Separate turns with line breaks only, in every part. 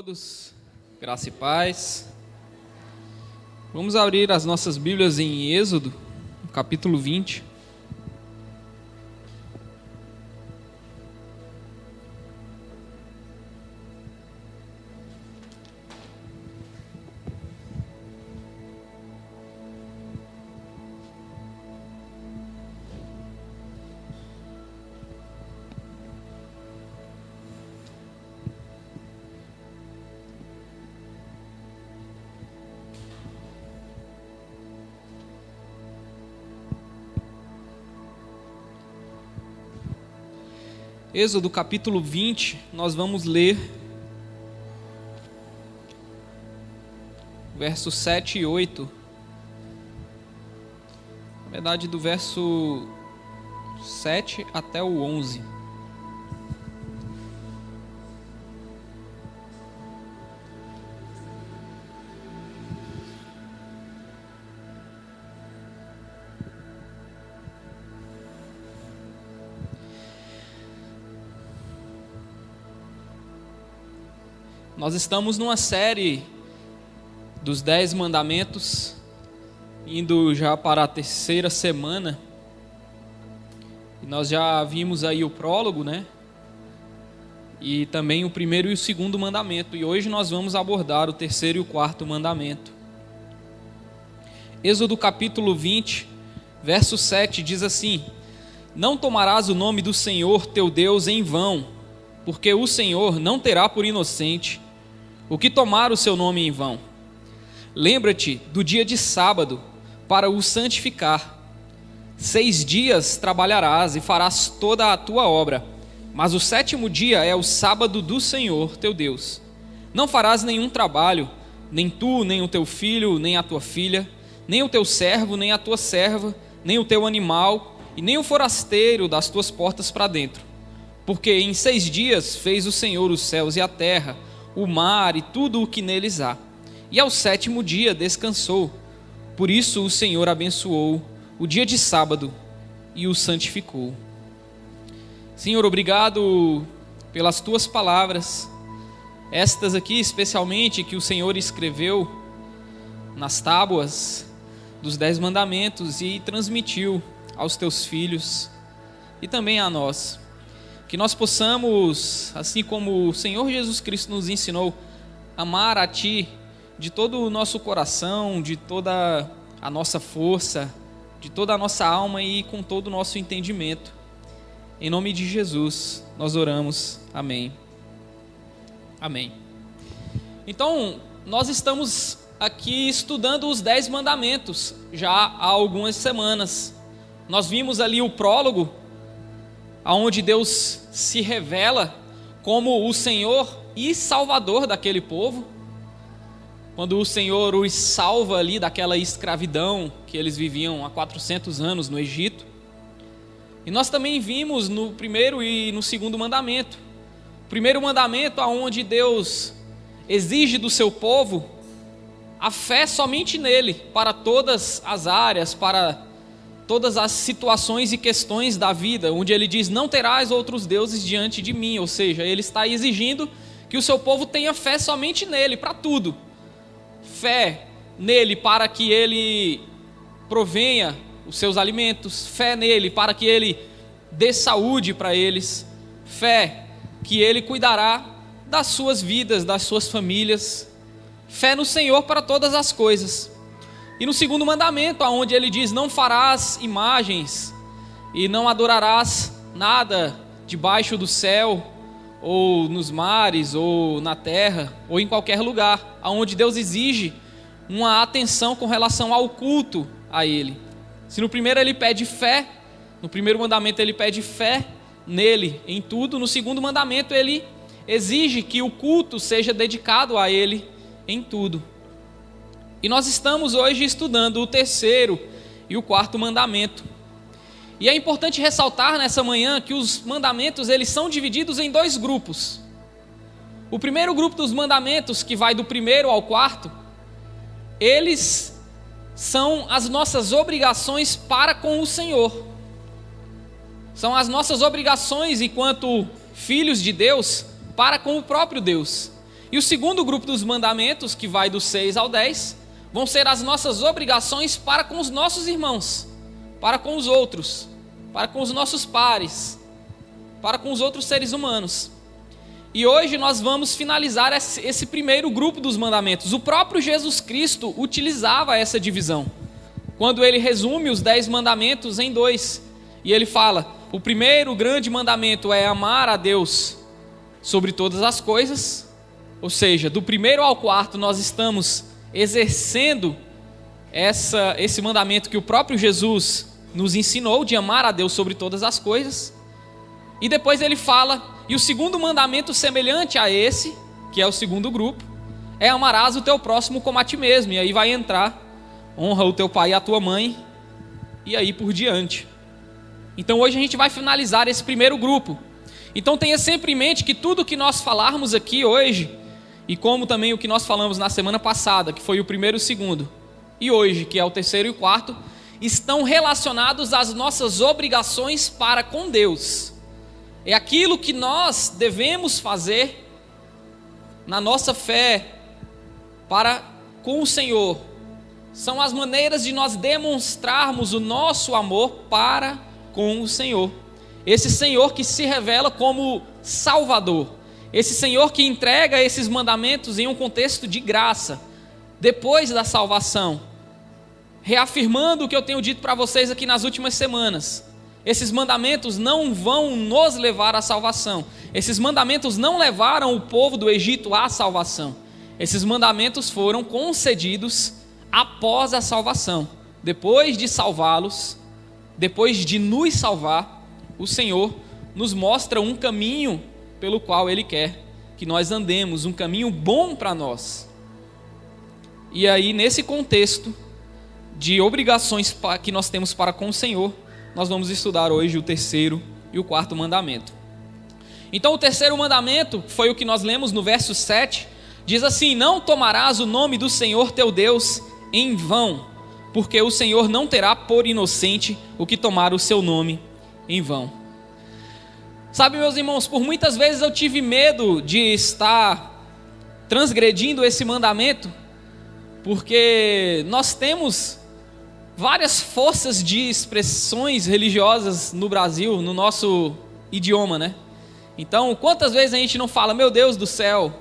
todos, graça e paz. Vamos abrir as nossas Bíblias em Êxodo, no capítulo 20. Êxodo capítulo 20, nós vamos ler versos 7 e 8. Na verdade, do verso 7 até o 11. Nós estamos numa série dos 10 mandamentos, indo já para a terceira semana. E nós já vimos aí o prólogo, né? E também o primeiro e o segundo mandamento. E hoje nós vamos abordar o terceiro e o quarto mandamento. Êxodo capítulo 20, verso 7 diz assim: Não tomarás o nome do Senhor teu Deus em vão, porque o Senhor não terá por inocente o que tomar o seu nome em vão. Lembra-te do dia de sábado, para o santificar. 6 dias trabalharás e farás toda a tua obra, mas o 7º dia é o sábado do Senhor teu Deus. Não farás nenhum trabalho, nem tu, nem o teu filho, nem a tua filha, nem o teu servo, nem a tua serva, nem o teu animal, e nem o forasteiro das tuas portas para dentro. Porque em 6 dias fez o Senhor os céus e a terra, o mar e tudo o que neles há. E ao 7º dia descansou. Por isso o Senhor abençoou o dia de sábado e o santificou. Senhor, obrigado pelas tuas palavras, estas aqui especialmente que o Senhor escreveu nas tábuas dos 10 mandamentos e transmitiu aos teus filhos e também a nós. Que nós possamos, assim como o Senhor Jesus Cristo nos ensinou, amar a Ti de todo o nosso coração, de toda a nossa força, de toda a nossa alma e com todo o nosso entendimento. Em nome de Jesus, nós oramos. Amém. Amém. Então, nós estamos aqui estudando os 10 mandamentos, já há algumas semanas. Nós vimos ali o prólogo, onde Deus se revela como o Senhor e Salvador daquele povo, quando o Senhor os salva ali daquela escravidão que eles viviam há 400 anos no Egito. E nós também vimos no primeiro e no segundo mandamento. O primeiro mandamento, onde Deus exige do seu povo a fé somente nele, para todas as áreas, para todas as situações e questões da vida, onde ele diz: não terás outros deuses diante de mim. Ou seja, ele está exigindo que o seu povo tenha fé somente nele, para tudo. Fé nele para que ele provenha os seus alimentos, fé nele para que ele dê saúde para eles, fé que ele cuidará das suas vidas, das suas famílias, fé no Senhor para todas as coisas. E no segundo mandamento, onde ele diz: não farás imagens e não adorarás nada debaixo do céu, ou nos mares, ou na terra, ou em qualquer lugar, onde Deus exige uma atenção com relação ao culto a Ele. Se no primeiro ele pede fé, no primeiro mandamento ele pede fé nele em tudo, no segundo mandamento ele exige que o culto seja dedicado a Ele em tudo. E nós estamos hoje estudando o terceiro e o quarto mandamento. E é importante ressaltar nessa manhã que os mandamentos eles são divididos em 2 grupos. O primeiro grupo dos mandamentos, que vai do primeiro ao quarto, eles são as nossas obrigações para com o Senhor. São as nossas obrigações enquanto filhos de Deus para com o próprio Deus. E o segundo grupo dos mandamentos, que vai do 6 ao 10, vão ser as nossas obrigações para com os nossos irmãos, para com os outros, para com os nossos pares, para com os outros seres humanos. E hoje nós vamos finalizar esse primeiro grupo dos mandamentos. O próprio Jesus Cristo utilizava essa divisão, quando ele resume os 10 mandamentos em 2. E ele fala: o primeiro grande mandamento é amar a Deus sobre todas as coisas. Ou seja, do primeiro ao quarto nós estamos exercendo esse mandamento que o próprio Jesus nos ensinou, de amar a Deus sobre todas as coisas. E depois ele fala: e o segundo mandamento semelhante a esse, que é o segundo grupo, é amarás o teu próximo como a ti mesmo. E aí vai entrar: honra o teu pai e a tua mãe, e aí por diante. Então hoje a gente vai finalizar esse primeiro grupo. Então tenha sempre em mente que tudo que nós falarmos aqui hoje, e como também o que nós falamos na semana passada, que foi o primeiro e o segundo, e hoje, que é o terceiro e o quarto, estão relacionados às nossas obrigações para com Deus. É aquilo que nós devemos fazer na nossa fé para com o Senhor. São as maneiras de nós demonstrarmos o nosso amor para com o Senhor. Esse Senhor que se revela como Salvador. Esse Senhor que entrega esses mandamentos em um contexto de graça, depois da salvação. Reafirmando o que eu tenho dito para vocês aqui nas últimas semanas. Esses mandamentos não vão nos levar à salvação. Esses mandamentos não levaram o povo do Egito à salvação. Esses mandamentos foram concedidos após a salvação. Depois de salvá-los, depois de nos salvar, o Senhor nos mostra um caminho pelo qual Ele quer que nós andemos, um caminho bom para nós. E aí, nesse contexto de obrigações que nós temos para com o Senhor, nós vamos estudar hoje o terceiro e o quarto mandamento. Então o terceiro mandamento, que foi o que nós lemos no verso 7, diz assim: não tomarás o nome do Senhor teu Deus em vão, porque o Senhor não terá por inocente o que tomar o seu nome em vão. Sabe, meus irmãos, por muitas vezes eu tive medo de estar transgredindo esse mandamento, porque nós temos várias forças de expressões religiosas no Brasil, no nosso idioma, né? Então, quantas vezes a gente não fala, meu Deus do céu?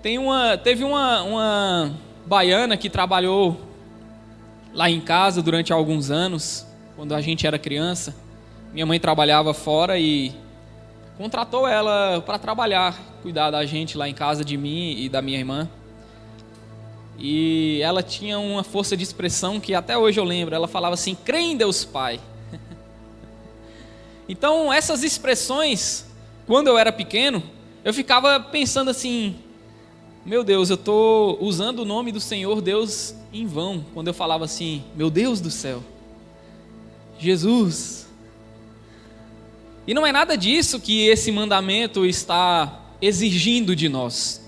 Teve uma baiana que trabalhou lá em casa durante alguns anos, quando a gente era criança. Minha mãe trabalhava fora e contratou ela para trabalhar, cuidar da gente lá em casa, de mim e da minha irmã. E ela tinha uma força de expressão que até hoje eu lembro. Ela falava assim: crê em Deus Pai. Então essas expressões, quando eu era pequeno, eu ficava pensando assim: meu Deus, eu estou usando o nome do Senhor Deus em vão. Quando eu falava assim: meu Deus do céu, Jesus. E não é nada disso que esse mandamento está exigindo de nós.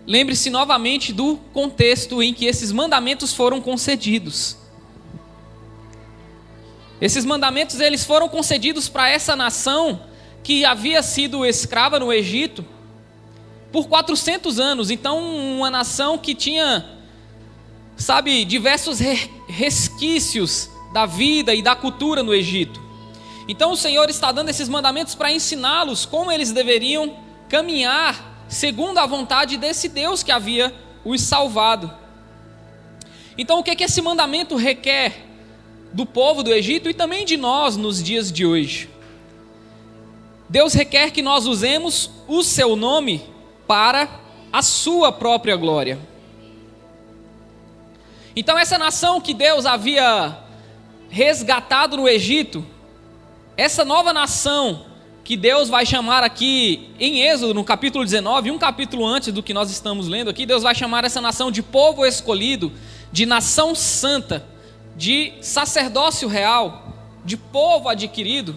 Lembre-se novamente do contexto em que esses mandamentos foram concedidos. Esses mandamentos eles foram concedidos para essa nação que havia sido escrava no Egito por 400 anos. Então, uma nação que tinha, diversos resquícios da vida e da cultura no Egito. Então o Senhor está dando esses mandamentos para ensiná-los como eles deveriam caminhar segundo a vontade desse Deus que havia os salvado. Então o que esse mandamento requer do povo do Egito e também de nós nos dias de hoje? Deus requer que nós usemos o seu nome para a sua própria glória. Então essa nação que Deus havia resgatado no Egito, essa nova nação que Deus vai chamar aqui em Êxodo, no capítulo 19, um capítulo antes do que nós estamos lendo aqui, Deus vai chamar essa nação de povo escolhido, de nação santa, de sacerdócio real, de povo adquirido.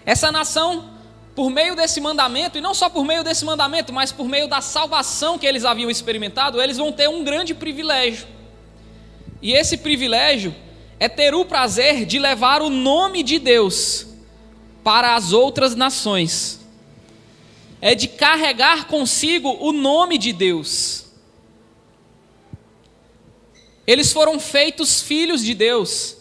Essa nação, por meio desse mandamento, e não só por meio desse mandamento, mas por meio da salvação que eles haviam experimentado, eles vão ter um grande privilégio. E esse privilégio é ter o prazer de levar o nome de Deus para as outras nações. é de carregar consigo o nome de Deus. Eles foram feitos filhos de Deus.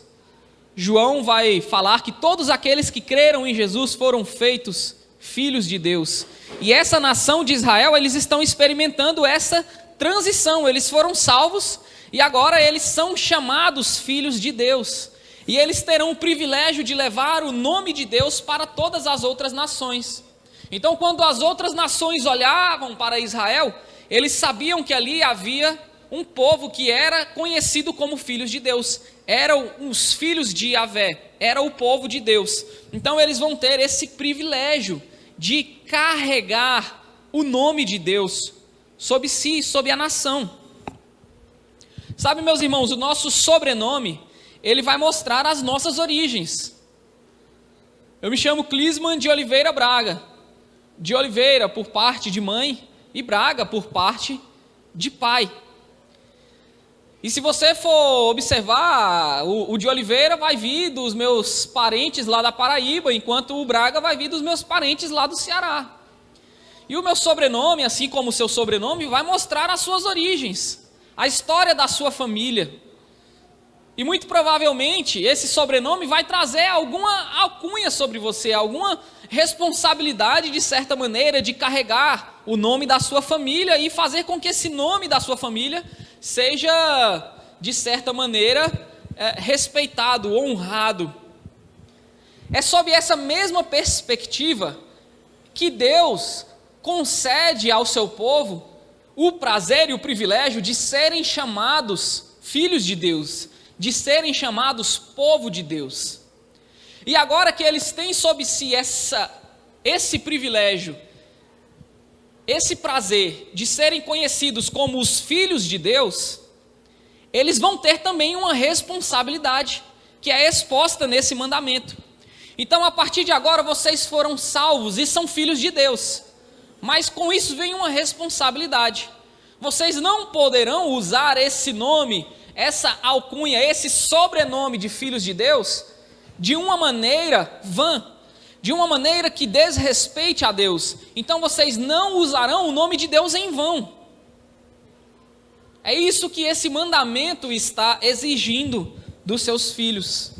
João vai falar que todos aqueles que creram em Jesus foram feitos filhos de Deus. E essa nação de Israel, eles estão experimentando essa transição. Eles foram salvos e agora eles são chamados filhos de Deus. E eles terão o privilégio de levar o nome de Deus para todas as outras nações. Então, quando as outras nações olhavam para Israel, eles sabiam que ali havia um povo que era conhecido como filhos de Deus. Eram os filhos de Yahvé, era o povo de Deus. Então eles vão ter esse privilégio de carregar o nome de Deus sobre si, sobre a nação. Sabe, meus irmãos, o nosso sobrenome, ele vai mostrar as nossas origens. Eu me chamo Clisman de Oliveira Braga. De Oliveira por parte de mãe e Braga por parte de pai. E se você for observar, o de Oliveira vai vir dos meus parentes lá da Paraíba, enquanto o Braga vai vir dos meus parentes lá do Ceará. E o meu sobrenome, assim como o seu sobrenome, vai mostrar as suas origens, a história da sua família. E muito provavelmente esse sobrenome vai trazer alguma alcunha sobre você, alguma responsabilidade de certa maneira de carregar o nome da sua família e fazer com que esse nome da sua família seja, de certa maneira, respeitado, honrado. É sob essa mesma perspectiva que Deus concede ao seu povo o prazer e o privilégio de serem chamados filhos de Deus, de serem chamados povo de Deus. E agora que eles têm sob si esse privilégio, esse prazer de serem conhecidos como os filhos de Deus, eles vão ter também uma responsabilidade, que é exposta nesse mandamento. Então, a partir de agora, vocês foram salvos e são filhos de Deus, mas com isso vem uma responsabilidade. Vocês não poderão usar esse nome, essa alcunha, esse sobrenome de filhos de Deus, de uma maneira vã, de uma maneira que desrespeite a Deus. Então vocês não usarão o nome de Deus em vão. É isso que esse mandamento está exigindo dos seus filhos.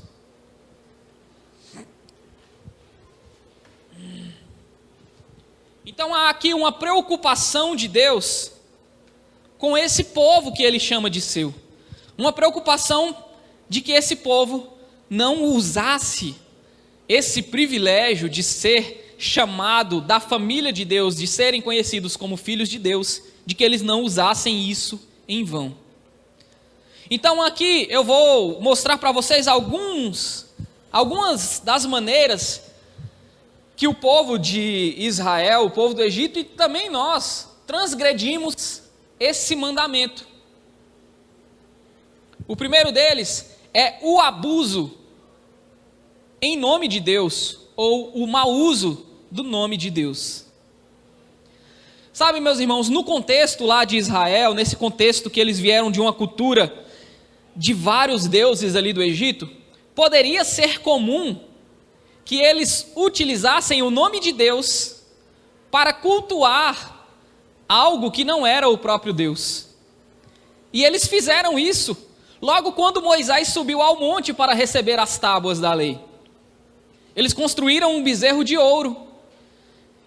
Então há aqui uma preocupação de Deus com esse povo que ele chama de seu. Uma preocupação de que esse povo não usasse esse privilégio de ser chamado da família de Deus, de serem conhecidos como filhos de Deus, de que eles não usassem isso em vão. Então aqui eu vou mostrar para vocês algumas das maneiras que o povo de Israel, o povo do Egito e também nós transgredimos esse mandamento. O primeiro deles é o abuso em nome de Deus, ou o mau uso do nome de Deus. Sabe, meus irmãos, no contexto lá de Israel, nesse contexto que eles vieram de uma cultura de vários deuses ali do Egito, poderia ser comum que eles utilizassem o nome de Deus para cultuar algo que não era o próprio Deus. E eles fizeram isso logo quando Moisés subiu ao monte para receber as tábuas da lei. Eles construíram um bezerro de ouro,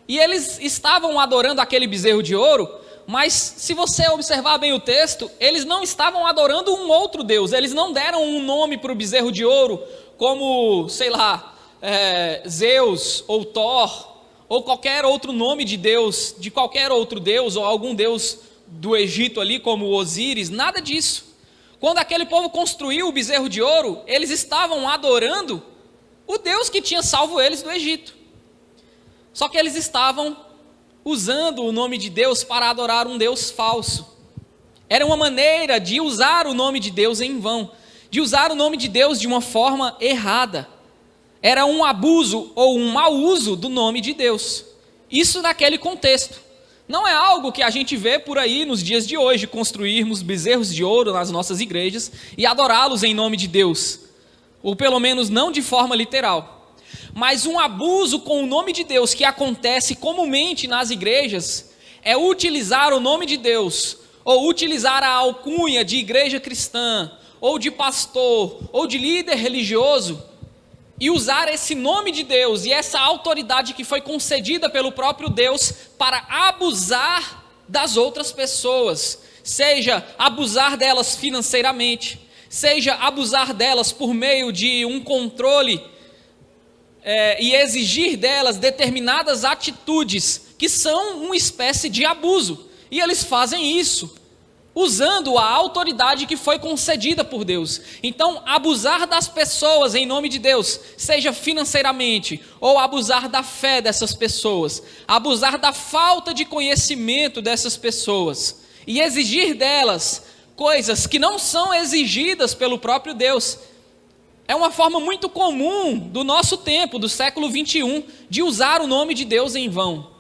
e eles estavam adorando aquele bezerro de ouro, mas se você observar bem o texto, eles não estavam adorando um outro Deus, eles não deram um nome para o bezerro de ouro, como, sei lá, Zeus, ou Thor, ou qualquer outro nome de Deus, de qualquer outro Deus, ou algum Deus do Egito ali, como Osíris, nada disso. Quando aquele povo construiu o bezerro de ouro, eles estavam adorando o Deus que tinha salvo eles do Egito. Só que eles estavam usando o nome de Deus para adorar um Deus falso. Era uma maneira de usar o nome de Deus em vão, de usar o nome de Deus de uma forma errada. Era um abuso ou um mau uso do nome de Deus. Isso naquele contexto. Não é algo que a gente vê por aí nos dias de hoje, construirmos bezerros de ouro nas nossas igrejas e adorá-los em nome de Deus. Ou pelo menos não de forma literal. Mas um abuso com o nome de Deus que acontece comumente nas igrejas é utilizar o nome de Deus, ou utilizar a alcunha de igreja cristã, ou de pastor, ou de líder religioso, e usar esse nome de Deus e essa autoridade que foi concedida pelo próprio Deus para abusar das outras pessoas, seja abusar delas financeiramente, seja abusar delas por meio de um controle e exigir delas determinadas atitudes que são uma espécie de abuso. E eles fazem isso usando a autoridade que foi concedida por Deus. Então, abusar das pessoas em nome de Deus, seja financeiramente, ou abusar da fé dessas pessoas, abusar da falta de conhecimento dessas pessoas, e exigir delas coisas que não são exigidas pelo próprio Deus, é uma forma muito comum do nosso tempo, do século 21, de usar o nome de Deus em vão.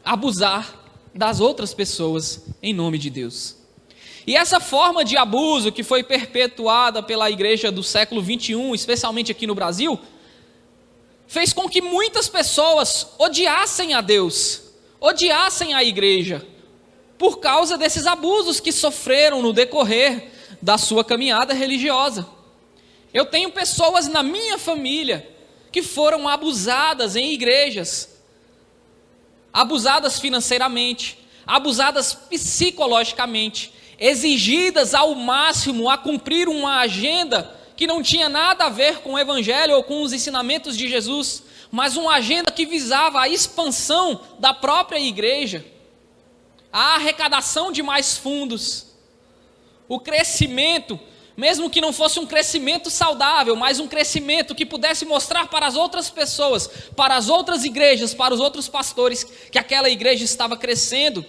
Abusar das outras pessoas em nome de Deus. E essa forma de abuso que foi perpetuada pela igreja do século 21, especialmente aqui no Brasil, fez com que muitas pessoas odiassem a Deus, odiassem a igreja, por causa desses abusos que sofreram no decorrer da sua caminhada religiosa. Eu tenho pessoas na minha família que foram abusadas em igrejas, abusadas financeiramente, abusadas psicologicamente, exigidas ao máximo a cumprir uma agenda que não tinha nada a ver com o evangelho ou com os ensinamentos de Jesus, mas uma agenda que visava a expansão da própria igreja, a arrecadação de mais fundos, o crescimento, mesmo que não fosse um crescimento saudável, mas um crescimento que pudesse mostrar para as outras pessoas, para as outras igrejas, para os outros pastores, que aquela igreja estava crescendo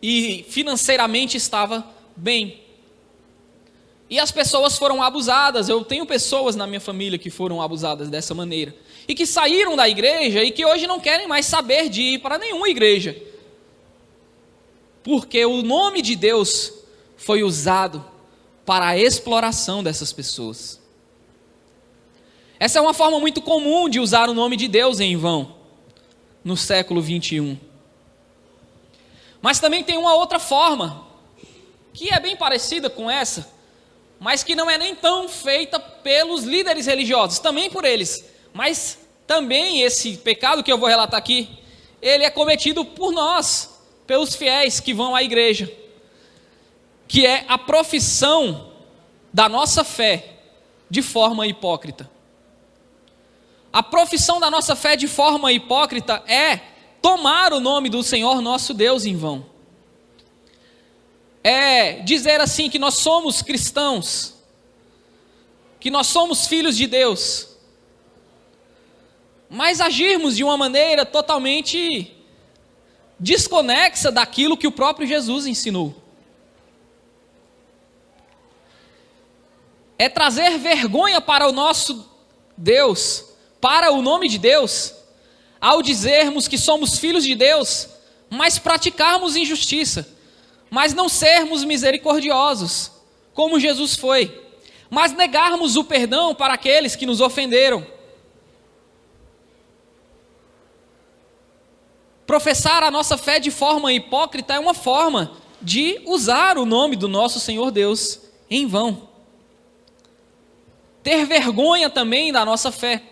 e financeiramente estava bem. E as pessoas foram abusadas. Eu tenho pessoas na minha família que foram abusadas dessa maneira, e que saíram da igreja e que hoje não querem mais saber de ir para nenhuma igreja, porque o nome de Deus foi usado para a exploração dessas pessoas. Essa é uma forma muito comum de usar o nome de Deus em vão, no século 21. Mas também tem uma outra forma, que é bem parecida com essa, mas que não é nem tão feita pelos líderes religiosos, também por eles, mas também esse pecado que eu vou relatar aqui, ele é cometido por nós, pelos fiéis que vão à igreja, que é a profissão da nossa fé de forma hipócrita. A profissão da nossa fé de forma hipócrita é tomar o nome do Senhor nosso Deus em vão. É dizer assim que nós somos cristãos, que nós somos filhos de Deus, mas agirmos de uma maneira totalmente desconexa daquilo que o próprio Jesus ensinou. É trazer vergonha para o nosso Deus, para o nome de Deus, ao dizermos que somos filhos de Deus, mas praticarmos injustiça, mas não sermos misericordiosos, como Jesus foi, mas negarmos o perdão para aqueles que nos ofenderam. Professar a nossa fé de forma hipócrita é uma forma de usar o nome do nosso Senhor Deus em vão. Ter vergonha também da nossa fé.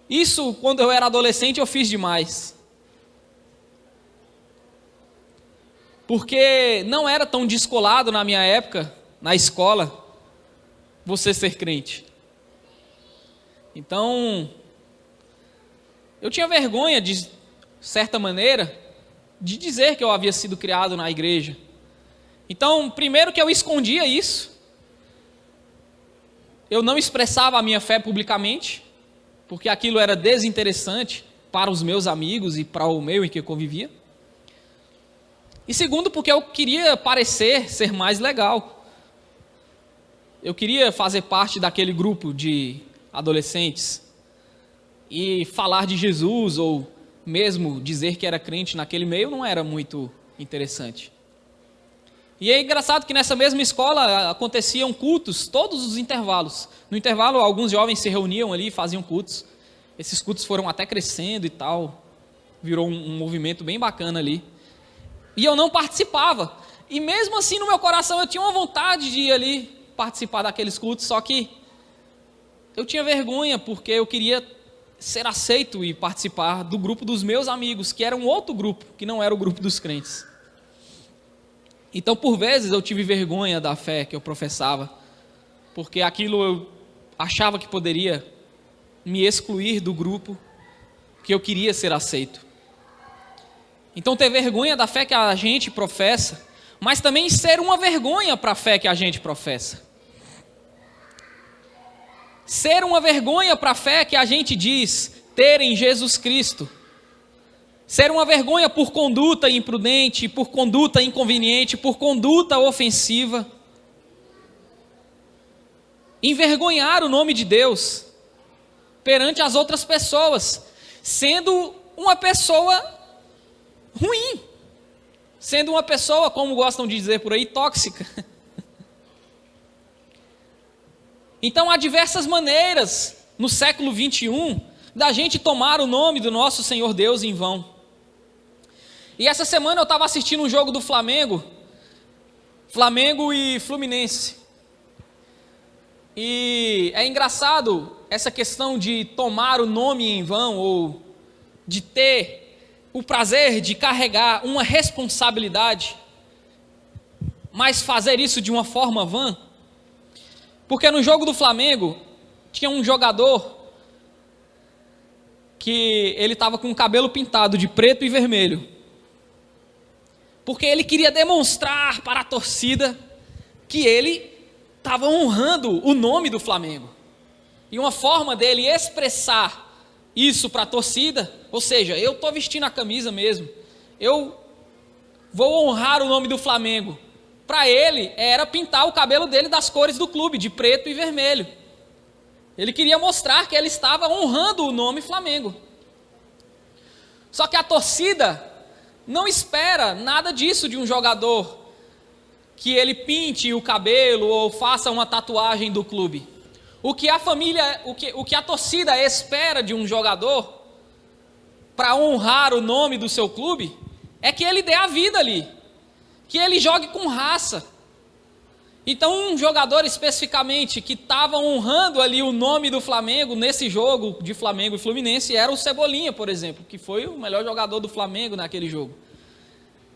Isso, quando eu era adolescente, eu fiz demais. Porque não era tão descolado na minha época, na escola, você ser crente. Então, eu tinha vergonha, de certa maneira, de dizer que eu havia sido criado na igreja. Então, primeiro que eu escondia isso, eu não expressava a minha fé publicamente, porque aquilo era desinteressante para os meus amigos e para o meio em que eu convivia. E segundo, porque eu queria parecer ser mais legal. Eu queria fazer parte daquele grupo de adolescentes e falar de Jesus, ou mesmo dizer que era crente naquele meio, não era muito interessante. E é engraçado que nessa mesma escola aconteciam cultos todos os intervalos. No intervalo, alguns jovens se reuniam ali e faziam cultos. Esses cultos foram até crescendo e tal. Virou um movimento bem bacana ali. E eu não participava. E mesmo assim, no meu coração, eu tinha uma vontade de ir ali participar daqueles cultos. Só que eu tinha vergonha, porque eu queria ser aceito e participar do grupo dos meus amigos, que era um outro grupo, que não era o grupo dos crentes. Então, por vezes, eu tive vergonha da fé que eu professava, porque aquilo eu achava que poderia me excluir do grupo, que eu queria ser aceito. Então, ter vergonha da fé que a gente professa, mas também ser uma vergonha para a fé que a gente professa. Ser uma vergonha para a fé que a gente diz ter em Jesus Cristo. Ser uma vergonha por conduta imprudente, por conduta inconveniente, por conduta ofensiva. Envergonhar o nome de Deus perante as outras pessoas, sendo uma pessoa ruim, sendo uma pessoa, como gostam de dizer por aí, tóxica. Então há diversas maneiras no século 21 da gente tomar o nome do nosso Senhor Deus em vão. E essa semana eu estava assistindo um jogo do Flamengo e Fluminense. E é engraçado essa questão de tomar o nome em vão, ou de ter o prazer de carregar uma responsabilidade, mas fazer isso de uma forma vã. Porque no jogo do Flamengo, tinha um jogador que ele estava com o cabelo pintado de preto e vermelho. Porque ele queria demonstrar para a torcida que ele estava honrando o nome do Flamengo. E uma forma dele expressar isso para a torcida, ou seja, eu estou vestindo a camisa mesmo, eu vou honrar o nome do Flamengo. Para ele, era pintar o cabelo dele das cores do clube, de preto e vermelho. Ele queria mostrar que ele estava honrando o nome Flamengo. Só que a torcida não espera nada disso de um jogador, que ele pinte o cabelo ou faça uma tatuagem do clube. O que a torcida espera de um jogador, para honrar o nome do seu clube, é que ele dê a vida ali, que ele jogue com raça. Então, um jogador especificamente que estava honrando ali o nome do Flamengo nesse jogo de Flamengo e Fluminense era o Cebolinha, por exemplo, que foi o melhor jogador do Flamengo naquele jogo.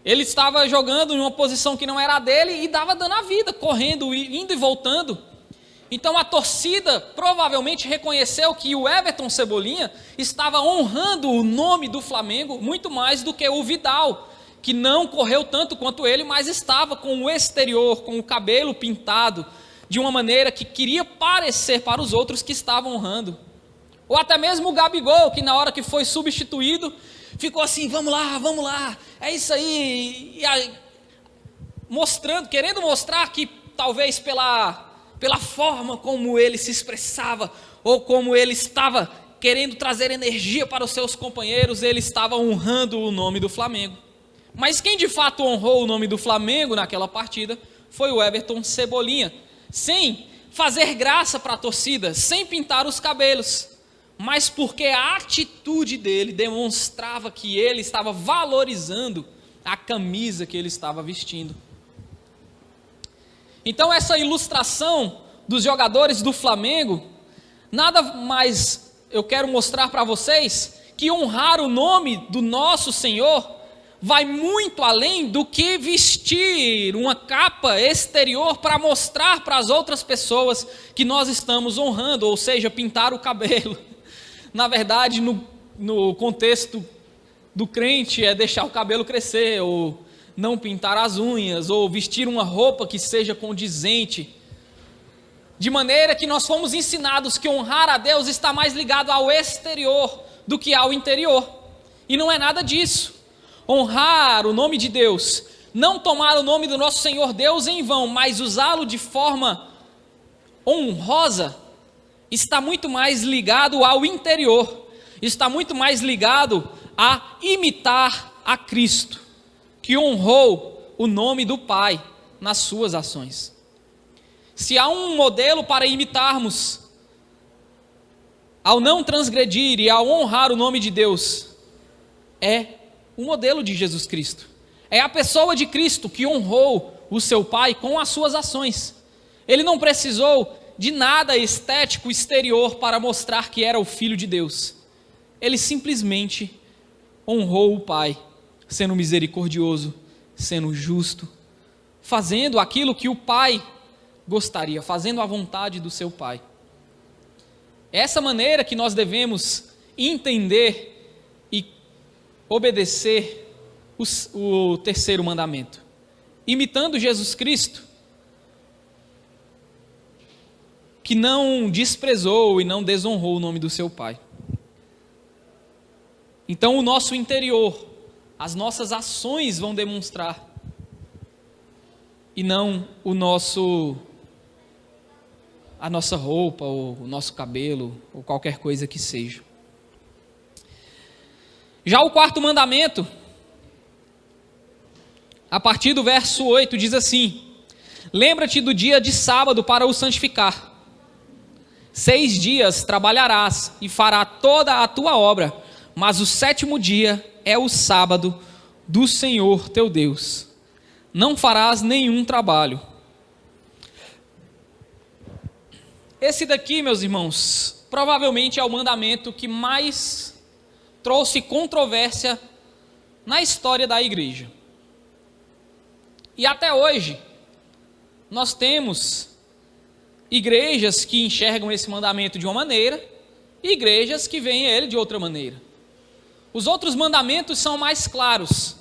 Ele estava jogando em uma posição que não era a dele e estava dando a vida, correndo, indo e voltando. Então a torcida provavelmente reconheceu que o Everton Cebolinha estava honrando o nome do Flamengo muito mais do que o Vidal, que não correu tanto quanto ele, mas estava com o exterior, com o cabelo pintado, de uma maneira que queria parecer para os outros que estavam honrando. Ou até mesmo o Gabigol, que na hora que foi substituído, ficou assim, vamos lá, é isso aí, querendo mostrar que talvez pela forma como ele se expressava, ou como ele estava querendo trazer energia para os seus companheiros, ele estava honrando o nome do Flamengo. Mas quem de fato honrou o nome do Flamengo naquela partida foi o Everton Cebolinha, sem fazer graça para a torcida, sem pintar os cabelos, mas porque a atitude dele demonstrava que ele estava valorizando a camisa que ele estava vestindo. Então essa ilustração dos jogadores do Flamengo, nada mais eu quero mostrar para vocês que honrar o nome do nosso Senhor vai muito além do que vestir uma capa exterior para mostrar para as outras pessoas que nós estamos honrando, ou seja, pintar o cabelo. Na verdade, no contexto do crente é deixar o cabelo crescer, ou não pintar as unhas, ou vestir uma roupa que seja condizente. De maneira que nós fomos ensinados que honrar a Deus está mais ligado ao exterior do que ao interior. E não é nada disso. Honrar o nome de Deus, não tomar o nome do nosso Senhor Deus em vão, mas usá-lo de forma honrosa, está muito mais ligado ao interior, está muito mais ligado a imitar a Cristo, que honrou o nome do Pai, nas suas ações. Se há um modelo para imitarmos, ao não transgredir e ao honrar o nome de Deus, é o modelo de Jesus Cristo. É a pessoa de Cristo que honrou o seu Pai com as suas ações. Ele não precisou de nada estético exterior para mostrar que era o Filho de Deus. Ele simplesmente honrou o Pai, sendo misericordioso, sendo justo, fazendo aquilo que o Pai gostaria, fazendo a vontade do seu Pai. É essa maneira que nós devemos entender e obedecer o terceiro mandamento, imitando Jesus Cristo, que não desprezou e não desonrou o nome do seu Pai. Então o nosso interior, as nossas ações vão demonstrar, e não a nossa roupa, ou o nosso cabelo, ou qualquer coisa que seja. Já o quarto mandamento, a partir do verso 8, diz assim: lembra-te do dia de sábado para o santificar. 6 dias trabalharás e fará toda a tua obra, mas o 7º dia é o sábado do Senhor teu Deus. Não farás nenhum trabalho. Esse daqui, meus irmãos, provavelmente é o mandamento que mais trouxe controvérsia na história da igreja. E até hoje, nós temos igrejas que enxergam esse mandamento de uma maneira, e igrejas que veem ele de outra maneira. Os outros mandamentos são mais claros.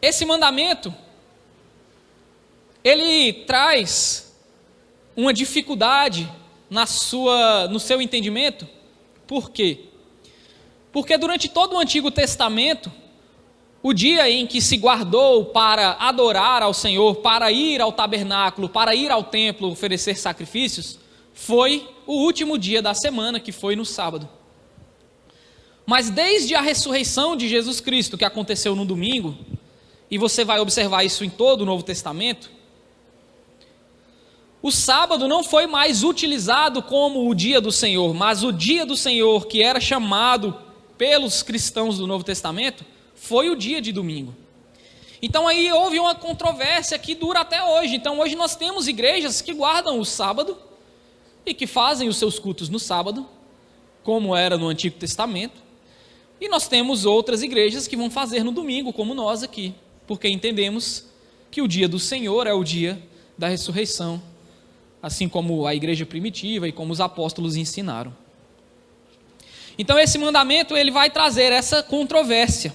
Esse mandamento, ele traz uma dificuldade no seu entendimento. Por quê? Porque durante todo o Antigo Testamento, o dia em que se guardou para adorar ao Senhor, para ir ao tabernáculo, para ir ao templo oferecer sacrifícios, foi o último dia da semana, que foi no sábado. Mas desde a ressurreição de Jesus Cristo, que aconteceu no domingo, e você vai observar isso em todo o Novo Testamento, o sábado não foi mais utilizado como o dia do Senhor, mas o dia do Senhor, que era chamado pelos cristãos do Novo Testamento, foi o dia de domingo. Então aí houve uma controvérsia que dura até hoje. Então hoje nós temos igrejas que guardam o sábado e que fazem os seus cultos no sábado, como era no Antigo Testamento, e nós temos outras igrejas que vão fazer no domingo, como nós aqui, porque entendemos que o dia do Senhor é o dia da ressurreição, assim como a igreja primitiva e como os apóstolos ensinaram. Então esse mandamento ele vai trazer essa controvérsia.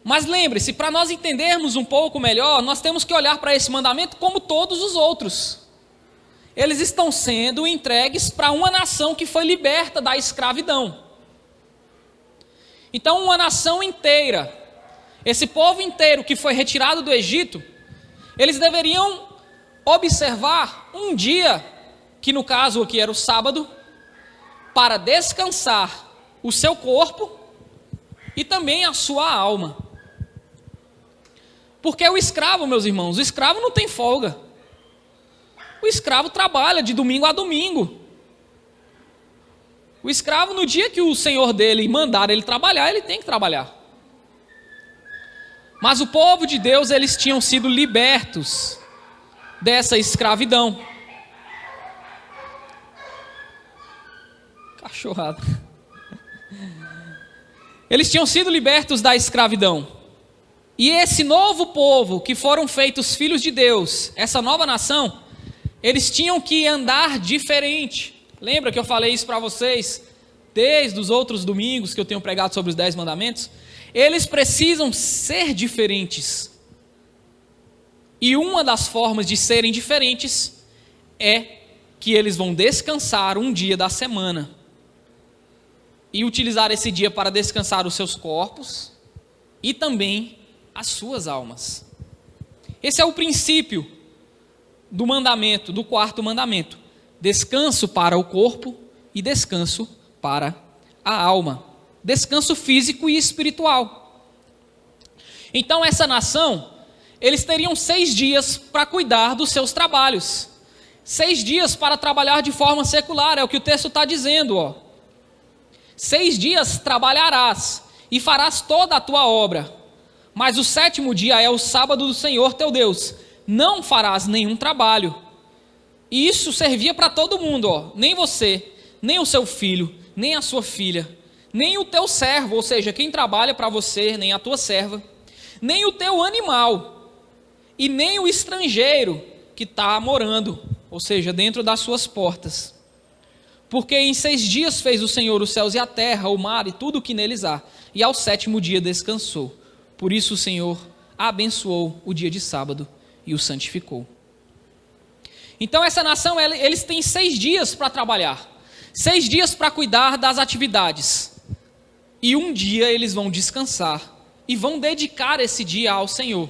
Mas lembre-se, para nós entendermos um pouco melhor, nós temos que olhar para esse mandamento como todos os outros. Eles estão sendo entregues para uma nação que foi liberta da escravidão. Então uma nação inteira, esse povo inteiro que foi retirado do Egito, eles deveriam observar um dia, que no caso aqui era o sábado, para descansar o seu corpo e também a sua alma. Porque o escravo, meus irmãos, o escravo não tem folga. O escravo trabalha de domingo a domingo. O escravo, no dia que o senhor dele mandar ele trabalhar, ele tem que trabalhar. Mas o povo de Deus, eles tinham sido libertos dessa escravidão. Cachorrada. Eles tinham sido libertos da escravidão. E esse novo povo, que foram feitos filhos de Deus, essa nova nação, eles tinham que andar diferente. Lembra que eu falei isso para vocês, desde os outros domingos que eu tenho pregado sobre os 10 mandamentos? Eles precisam ser diferentes. E uma das formas de serem diferentes é que eles vão descansar um dia da semana. E utilizar esse dia para descansar os seus corpos e também as suas almas. Esse é o princípio do mandamento, do quarto mandamento: descanso para o corpo e descanso para a alma, descanso físico e espiritual. Então essa nação, eles teriam 6 dias para cuidar dos seus trabalhos. 6 dias para trabalhar de forma secular, é o que o texto está dizendo, ó. 6 dias trabalharás e farás toda a tua obra, mas o 7º dia é o sábado do Senhor teu Deus, não farás nenhum trabalho. E isso servia para todo mundo, ó. Nem você, nem o seu filho, nem a sua filha, nem o teu servo, ou seja, quem trabalha para você, nem a tua serva, nem o teu animal, e nem o estrangeiro que está morando, ou seja, dentro das suas portas. Porque em 6 dias fez o Senhor os céus e a terra, o mar e tudo o que neles há, e ao 7º dia descansou. Por isso o Senhor abençoou o dia de sábado e o santificou. Então essa nação, eles têm 6 dias para trabalhar, 6 dias para cuidar das atividades, e um dia eles vão descansar, e vão dedicar esse dia ao Senhor.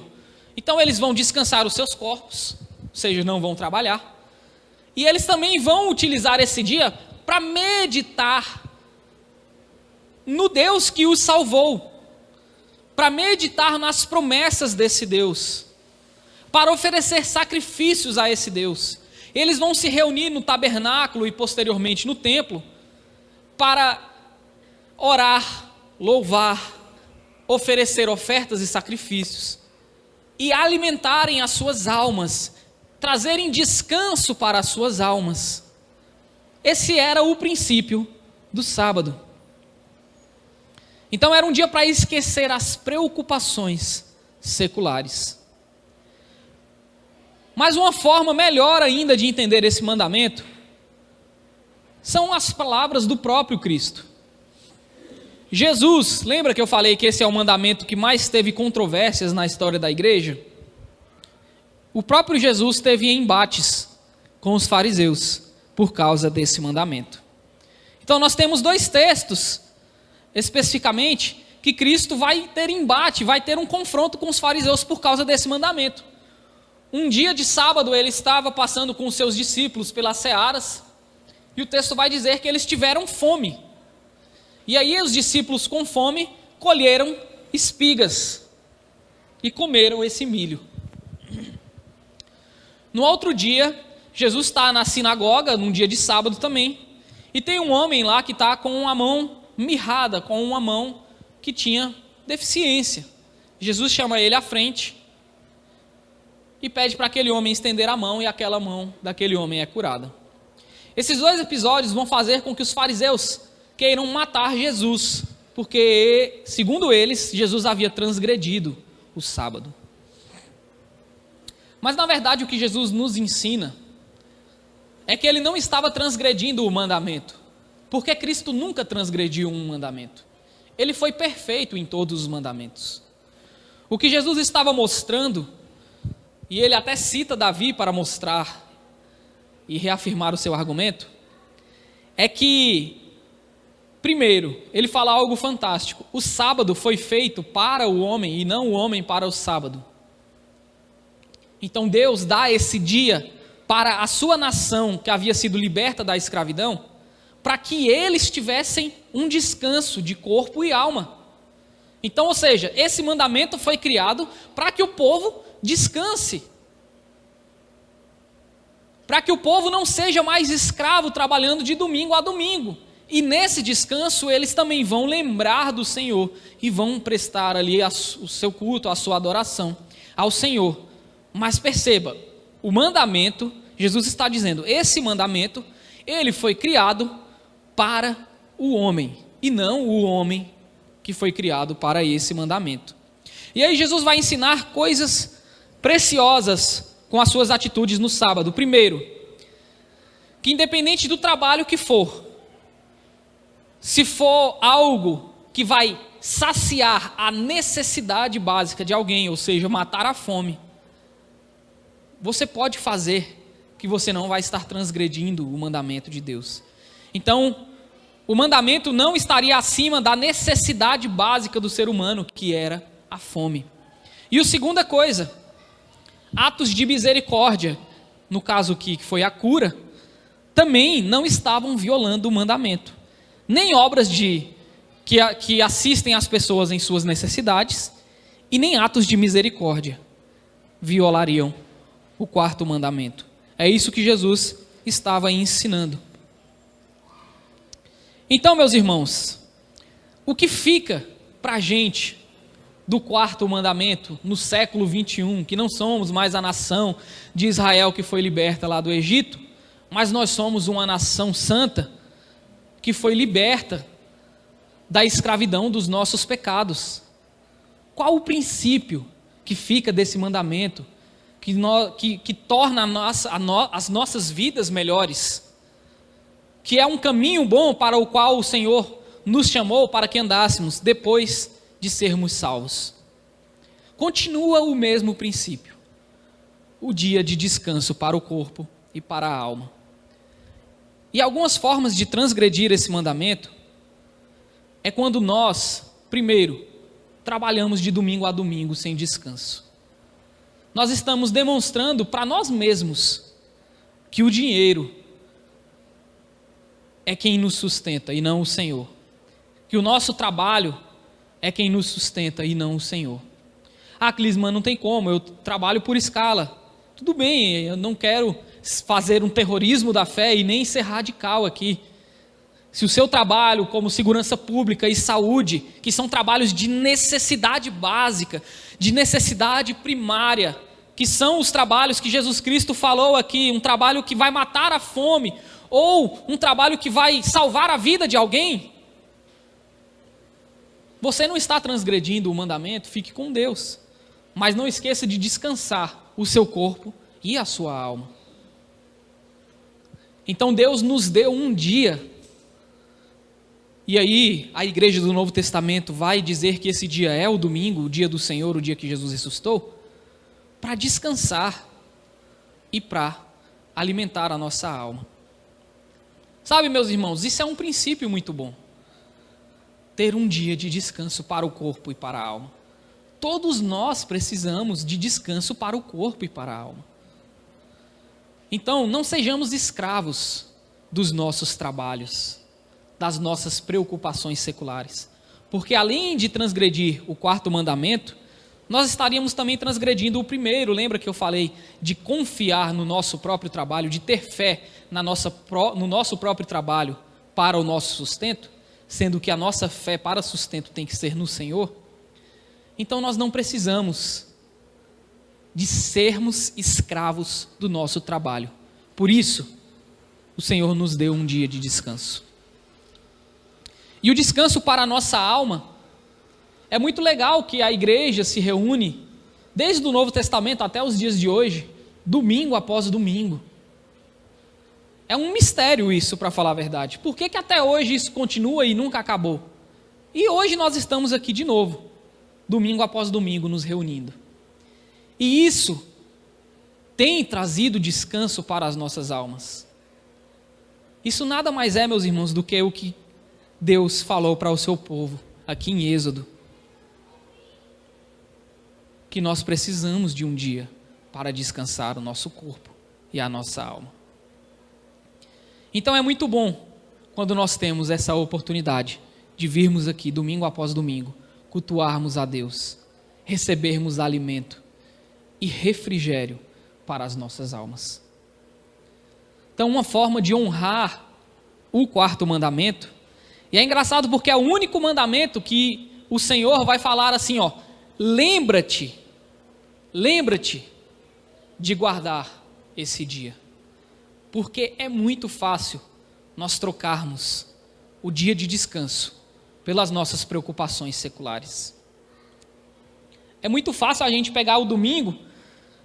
Então eles vão descansar os seus corpos, ou seja, não vão trabalhar, e eles também vão utilizar esse dia para meditar no Deus que os salvou, para meditar nas promessas desse Deus, para oferecer sacrifícios a esse Deus. Eles vão se reunir no tabernáculo e posteriormente no templo para orar, louvar, oferecer ofertas e sacrifícios e alimentarem as suas almas, trazerem descanso para as suas almas. Esse era o princípio do sábado. Então era um dia para esquecer as preocupações seculares. Mas uma forma melhor ainda de entender esse mandamento são as palavras do próprio Cristo. Jesus, lembra que eu falei que esse é o mandamento que mais teve controvérsias na história da igreja? O próprio Jesus teve embates com os fariseus por causa desse mandamento. Então nós temos 2 textos, especificamente, que Cristo vai ter embate, vai ter um confronto com os fariseus por causa desse mandamento. Um dia de sábado ele estava passando com os seus discípulos pelas searas, e o texto vai dizer que eles tiveram fome. E aí os discípulos com fome colheram espigas e comeram esse milho. No outro dia, Jesus está na sinagoga, num dia de sábado também, e tem um homem lá que está com uma mão mirrada, com uma mão que tinha deficiência. Jesus chama ele à frente e pede para aquele homem estender a mão, e aquela mão daquele homem é curada. Esses 2 episódios vão fazer com que os fariseus queiram matar Jesus, porque, segundo eles, Jesus havia transgredido o sábado. Mas na verdade o que Jesus nos ensina é que ele não estava transgredindo o mandamento, porque Cristo nunca transgrediu um mandamento. Ele foi perfeito em todos os mandamentos. O que Jesus estava mostrando, e ele até cita Davi para mostrar e reafirmar o seu argumento, é que, primeiro, ele fala algo fantástico: o sábado foi feito para o homem e não o homem para o sábado. Então Deus dá esse dia para a sua nação que havia sido liberta da escravidão, para que eles tivessem um descanso de corpo e alma. Então, ou seja, esse mandamento foi criado para que o povo descanse, para que o povo não seja mais escravo trabalhando de domingo a domingo. E nesse descanso eles também vão lembrar do Senhor e vão prestar ali o seu culto, a sua adoração ao Senhor. Mas perceba, o mandamento, Jesus está dizendo, esse mandamento, ele foi criado para o homem, e não o homem que foi criado para esse mandamento. E aí Jesus vai ensinar coisas preciosas com as suas atitudes no sábado. Primeiro, que independente do trabalho que for, se for algo que vai saciar a necessidade básica de alguém, ou seja, matar a fome, você pode fazer, que você não vai estar transgredindo o mandamento de Deus. Então, o mandamento não estaria acima da necessidade básica do ser humano, que era a fome. E a segunda coisa, atos de misericórdia, no caso aqui que foi a cura, também não estavam violando o mandamento. Nem obras que assistem as pessoas em suas necessidades, e nem atos de misericórdia. violariam o quarto mandamento. É isso que Jesus estava ensinando. Então, meus irmãos, o que fica para a gente do quarto mandamento no século 21, que não somos mais a nação de Israel que foi liberta lá do Egito, mas nós somos uma nação santa que foi liberta da escravidão dos nossos pecados. Qual o princípio que fica desse mandamento que torna as nossas vidas melhores, que é um caminho bom para o qual o Senhor nos chamou para que andássemos depois de sermos salvos? Continua o mesmo princípio: o dia de descanso para o corpo e para a alma. E algumas formas de transgredir esse mandamento é quando nós, primeiro, trabalhamos de domingo a domingo sem descanso. Nós estamos demonstrando para nós mesmos que o dinheiro é quem nos sustenta e não o Senhor. Que o nosso trabalho é quem nos sustenta e não o Senhor. Ah, Clisman, não tem como, eu trabalho por escala. Tudo bem, eu não quero fazer um terrorismo da fé e nem ser radical aqui. Se o seu trabalho como segurança pública e saúde, que são trabalhos de necessidade básica, de necessidade primária, que são os trabalhos que Jesus Cristo falou aqui, um trabalho que vai matar a fome, ou um trabalho que vai salvar a vida de alguém, você não está transgredindo o mandamento, fique com Deus. Mas não esqueça de descansar o seu corpo e a sua alma. Então Deus nos deu um dia, e aí a igreja do Novo Testamento vai dizer que esse dia é o domingo, o dia do Senhor, o dia que Jesus ressuscitou, para descansar e para alimentar a nossa alma. Sabe, meus irmãos, isso é um princípio muito bom. Ter um dia de descanso para o corpo e para a alma. Todos nós precisamos de descanso para o corpo e para a alma. Então, não sejamos escravos dos nossos trabalhos, das nossas preocupações seculares. Porque além de transgredir o quarto mandamento, nós estaríamos também transgredindo o primeiro. Lembra que eu falei de confiar no nosso próprio trabalho, de ter fé no nosso próprio trabalho para o nosso sustento, sendo que a nossa fé para sustento tem que ser no Senhor? Então nós não precisamos de sermos escravos do nosso trabalho. Por isso, o Senhor nos deu um dia de descanso. E o descanso para a nossa alma, é muito legal que a igreja se reúne, desde o Novo Testamento até os dias de hoje, domingo após domingo. É um mistério isso, para falar a verdade. Por que até hoje isso continua e nunca acabou? E hoje nós estamos aqui de novo, domingo após domingo, nos reunindo. E isso tem trazido descanso para as nossas almas. Isso nada mais é, meus irmãos, do que o que Deus falou para o seu povo, aqui em Êxodo. Que nós precisamos de um dia para descansar o nosso corpo e a nossa alma. Então é muito bom quando nós temos essa oportunidade de virmos aqui domingo após domingo, cultuarmos a Deus, recebermos alimento e refrigério para as nossas almas. Então, uma forma de honrar o quarto mandamento, e é engraçado porque é o único mandamento que o Senhor vai falar assim, ó: lembra-te de guardar esse dia. Porque é muito fácil nós trocarmos o dia de descanso pelas nossas preocupações seculares. É muito fácil a gente pegar o domingo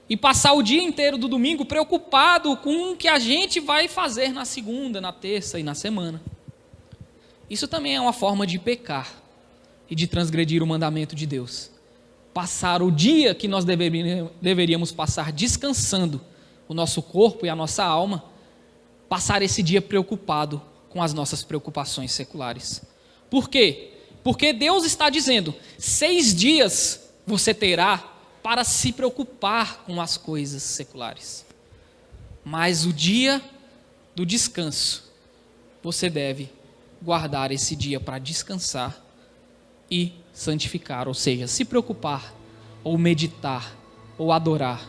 e passar o dia inteiro do domingo preocupado com o que a gente vai fazer na segunda, na terça e na semana. Isso também é uma forma de pecar e de transgredir o mandamento de Deus. Passar o dia que nós deveríamos passar descansando o nosso corpo e a nossa alma, passar esse dia preocupado com as nossas preocupações seculares. Por quê? Porque Deus está dizendo: 6 dias você terá para se preocupar com as coisas seculares. Mas o dia do descanso, você deve guardar esse dia para descansar e santificar, ou seja, se preocupar, ou meditar, ou adorar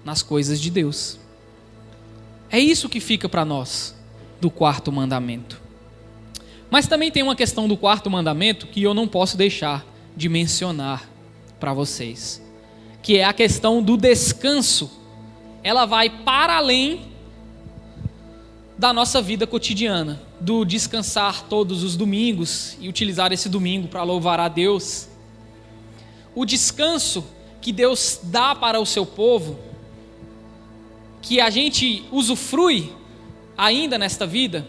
nas coisas de Deus. É isso que fica para nós do quarto mandamento. Mas também tem uma questão do quarto mandamento que eu não posso deixar de mencionar para vocês, que é a questão do descanso. Ela vai para além da nossa vida cotidiana, do descansar todos os domingos e utilizar esse domingo para louvar a Deus. O descanso que Deus dá para o seu povo, que a gente usufrui ainda nesta vida,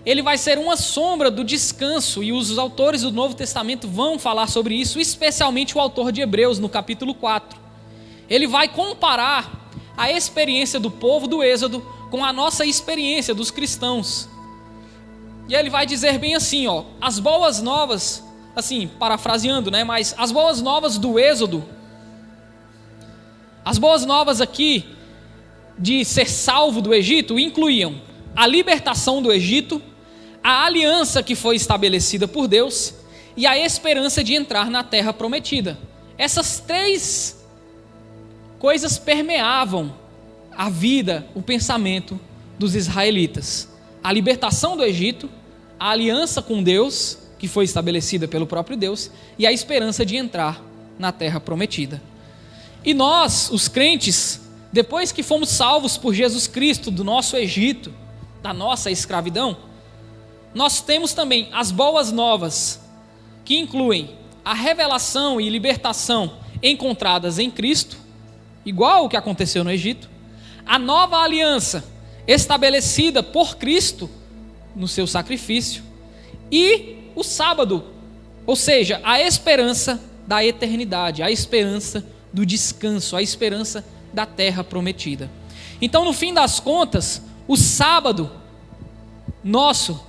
ele vai ser uma sombra do descanso, e os autores do Novo Testamento vão falar sobre isso, especialmente o autor de Hebreus, no capítulo 4. Ele vai comparar a experiência do povo do Êxodo com a nossa experiência dos cristãos. E ele vai dizer bem assim, as boas novas, assim, parafraseando, né, mas as boas novas do Êxodo, as boas novas aqui de ser salvo do Egito, incluíam a libertação do Egito, a aliança que foi estabelecida por Deus e a esperança de entrar na terra prometida. Essas três coisas permeavam a vida, o pensamento dos israelitas: a libertação do Egito, a aliança com Deus, que foi estabelecida pelo próprio Deus, e a esperança de entrar na terra prometida. E nós, os crentes, depois que fomos salvos por Jesus Cristo do nosso Egito, da nossa escravidão, nós temos também as boas novas, que incluem a revelação e libertação encontradas em Cristo, igual o que aconteceu no Egito, a nova aliança estabelecida por Cristo no seu sacrifício, e o sábado, ou seja, a esperança da eternidade, a esperança do descanso, a esperança da terra prometida. Então, no fim das contas, o sábado nosso,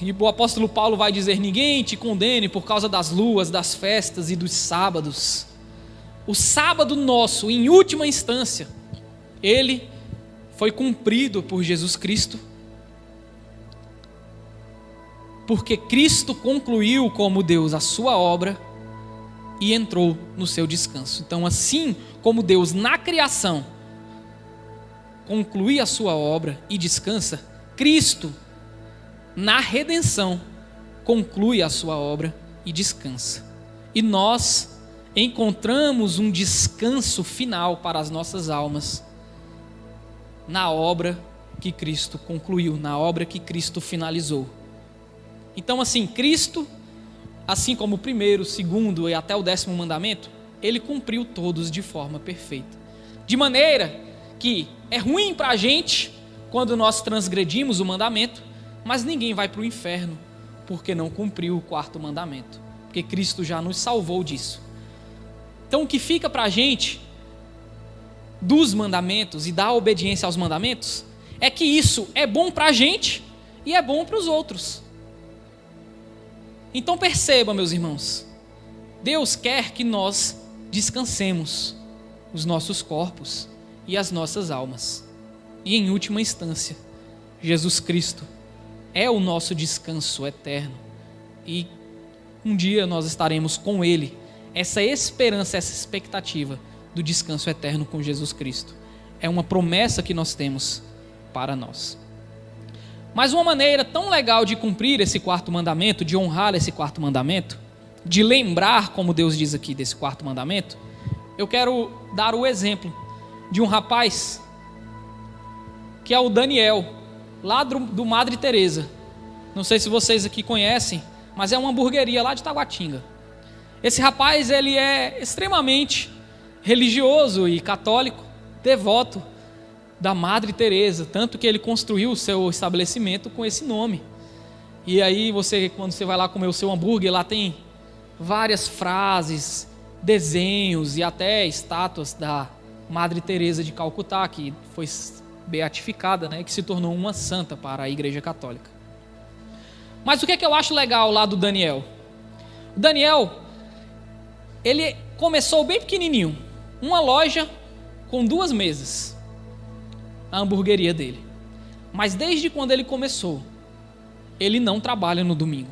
e o apóstolo Paulo vai dizer: ninguém te condene por causa das luas, das festas e dos sábados. O sábado nosso, em última instância, ele foi cumprido por Jesus Cristo, porque Cristo concluiu como Deus a sua obra e entrou no seu descanso. Então, assim como Deus na criação conclui a sua obra e descansa, Cristo na redenção conclui a sua obra e descansa. E nós encontramos um descanso final para as nossas almas na obra que Cristo concluiu, na obra que Cristo finalizou. Então, assim, Cristo, assim como o primeiro, o segundo e até o 10º mandamento, ele cumpriu todos de forma perfeita. De maneira que é ruim para a gente quando nós transgredimos o mandamento, mas ninguém vai para o inferno porque não cumpriu o 4º mandamento, porque Cristo já nos salvou disso. Então, o que fica para a gente dos mandamentos e da obediência aos mandamentos é que isso é bom para a gente e é bom para os outros. Então perceba, meus irmãos, Deus quer que nós descansemos os nossos corpos e as nossas almas. E em última instância, Jesus Cristo é o nosso descanso eterno. E um dia nós estaremos com Ele. Essa esperança, essa expectativa do descanso eterno com Jesus Cristo é uma promessa que nós temos para nós. Mas uma maneira tão legal de cumprir esse 4º mandamento, de honrar esse 4º mandamento, de lembrar, como Deus diz aqui, desse 4º mandamento, eu quero dar o exemplo de um rapaz que é o Daniel, lá do Madre Teresa. Não sei se vocês aqui conhecem, mas é uma hamburgueria lá de Taguatinga. Esse rapaz, ele é extremamente religioso e católico, devoto da Madre Teresa, tanto que ele construiu o seu estabelecimento com esse nome. E aí quando você vai lá comer o seu hambúrguer, lá tem várias frases, desenhos e até estátuas da Madre Teresa de Calcutá, que foi beatificada, né, que se tornou uma santa para a Igreja Católica. Mas o que é que eu acho legal lá do Daniel? O Daniel, ele começou bem pequenininho, uma loja com 2 mesas, a hamburgueria dele. Mas desde quando ele começou, ele não trabalha no domingo.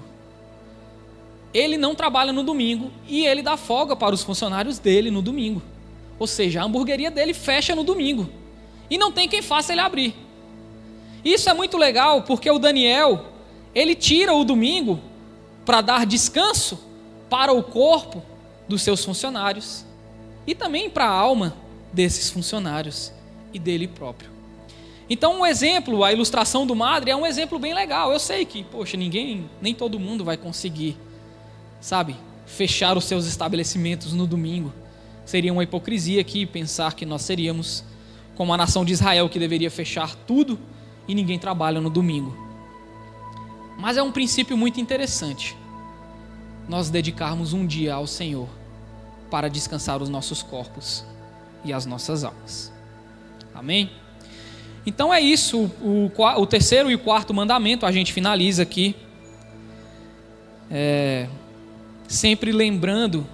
Ele não trabalha no domingo e ele dá folga para os funcionários dele no domingo. Ou seja, a hamburgueria dele fecha no domingo. E não tem quem faça ele abrir. Isso é muito legal, porque o Daniel, ele tira o domingo para dar descanso para o corpo dos seus funcionários. E também para a alma desses funcionários e dele próprio. Então um exemplo, a ilustração do Madre é um exemplo bem legal. Eu sei que, poxa, nem todo mundo vai conseguir, sabe, fechar os seus estabelecimentos no domingo. Seria uma hipocrisia aqui pensar que nós seríamos como a nação de Israel, que deveria fechar tudo e ninguém trabalha no domingo. Mas é um princípio muito interessante nós dedicarmos um dia ao Senhor para descansar os nossos corpos e as nossas almas. Amém? Então é isso, o terceiro e o quarto mandamento, a gente finaliza aqui, sempre lembrando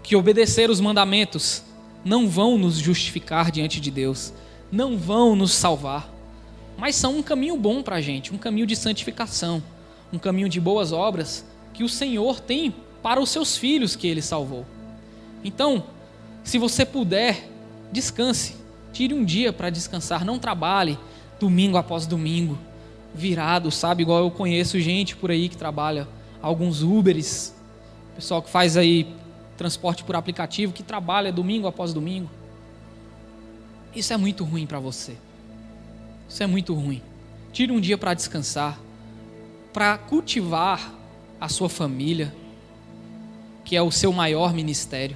que obedecer os mandamentos não vão nos justificar diante de Deus, não vão nos salvar, mas são um caminho bom para a gente, um caminho de santificação, um caminho de boas obras que o Senhor tem para os seus filhos que Ele salvou. Então, se você puder, descanse. Tire um dia para descansar, não trabalhe domingo após domingo, virado, sabe? Igual eu conheço gente por aí que trabalha, alguns Uberes, pessoal que faz aí transporte por aplicativo, que trabalha domingo após domingo. Isso é muito ruim para você. Isso é muito ruim. Tire um dia para descansar, para cultivar a sua família, que é o seu maior ministério,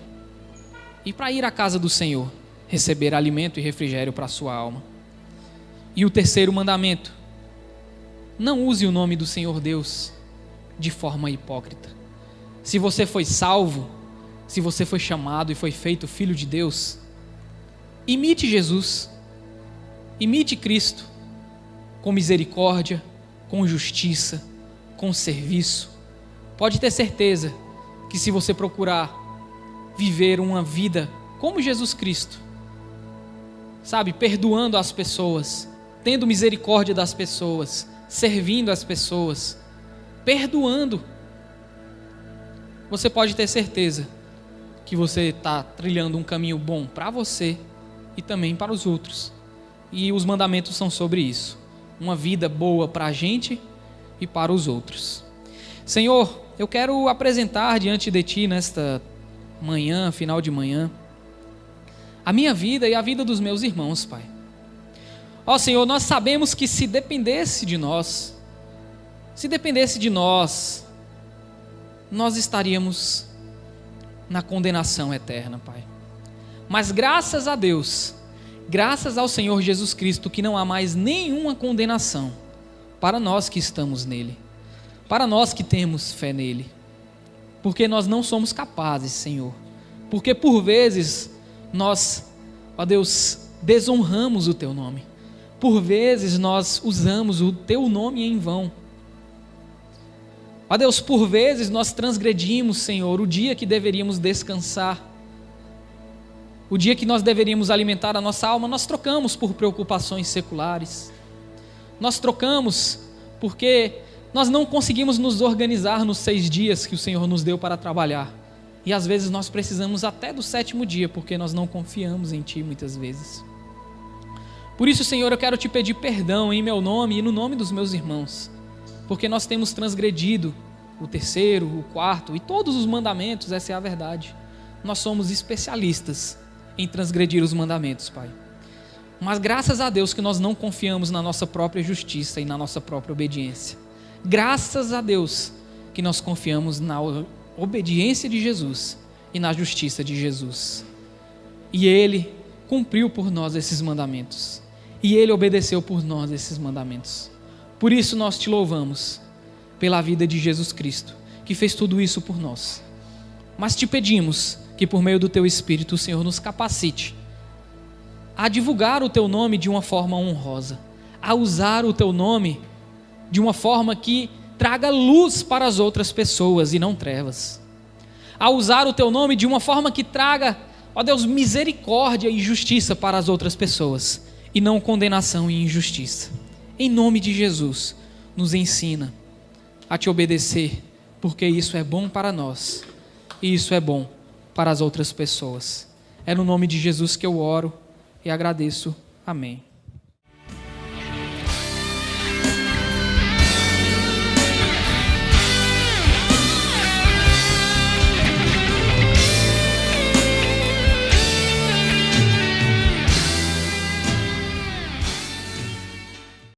e para ir à casa do Senhor, receber alimento e refrigério para a sua alma. E o terceiro mandamento: não use o nome do Senhor Deus de forma hipócrita. Se você foi salvo, se você foi chamado e foi feito filho de Deus, imite Jesus, imite Cristo, com misericórdia, com justiça, com serviço. Pode ter certeza que se você procurar viver uma vida como Jesus Cristo, sabe, perdoando as pessoas, tendo misericórdia das pessoas, servindo as pessoas, perdoando, você pode ter certeza que você está trilhando um caminho bom para você e também para os outros. E os mandamentos são sobre isso, uma vida boa para a gente e para os outros. Senhor, eu quero apresentar diante de Ti nesta manhã, final de manhã, a minha vida e a vida dos meus irmãos, Pai. Ó Senhor, nós sabemos que se dependesse de nós, nós estaríamos na condenação eterna, Pai. Mas graças a Deus, graças ao Senhor Jesus Cristo, que não há mais nenhuma condenação para nós que estamos nele, para nós que temos fé nele, porque nós não somos capazes, Senhor, porque por vezes nós, ó Deus, desonramos o Teu nome. Por vezes nós usamos o Teu nome em vão. Ó Deus, por vezes nós transgredimos, Senhor, o dia que deveríamos descansar. O dia que nós deveríamos alimentar a nossa alma, nós trocamos por preocupações seculares. Nós trocamos porque nós não conseguimos nos organizar nos 6 dias que o Senhor nos deu para trabalhar. E às vezes nós precisamos até do 7º dia, porque nós não confiamos em Ti muitas vezes. Por isso, Senhor, eu quero Te pedir perdão em meu nome e no nome dos meus irmãos, porque nós temos transgredido o 3º, o 4º e todos os mandamentos, essa é a verdade. Nós somos especialistas em transgredir os mandamentos, Pai. Mas graças a Deus que nós não confiamos na nossa própria justiça e na nossa própria obediência. Graças a Deus que nós confiamos na obediência de Jesus e na justiça de Jesus. E Ele cumpriu por nós esses mandamentos. E Ele obedeceu por nós esses mandamentos. Por isso nós Te louvamos pela vida de Jesus Cristo, que fez tudo isso por nós. Mas Te pedimos que por meio do Teu Espírito o Senhor nos capacite a divulgar o Teu nome de uma forma honrosa, a usar o Teu nome de uma forma que traga luz para as outras pessoas e não trevas, a usar o Teu nome de uma forma que traga, ó Deus, misericórdia e justiça para as outras pessoas e não condenação e injustiça. Em nome de Jesus, nos ensina a Te obedecer, porque isso é bom para nós e isso é bom para as outras pessoas. É no nome de Jesus que eu oro e agradeço. Amém.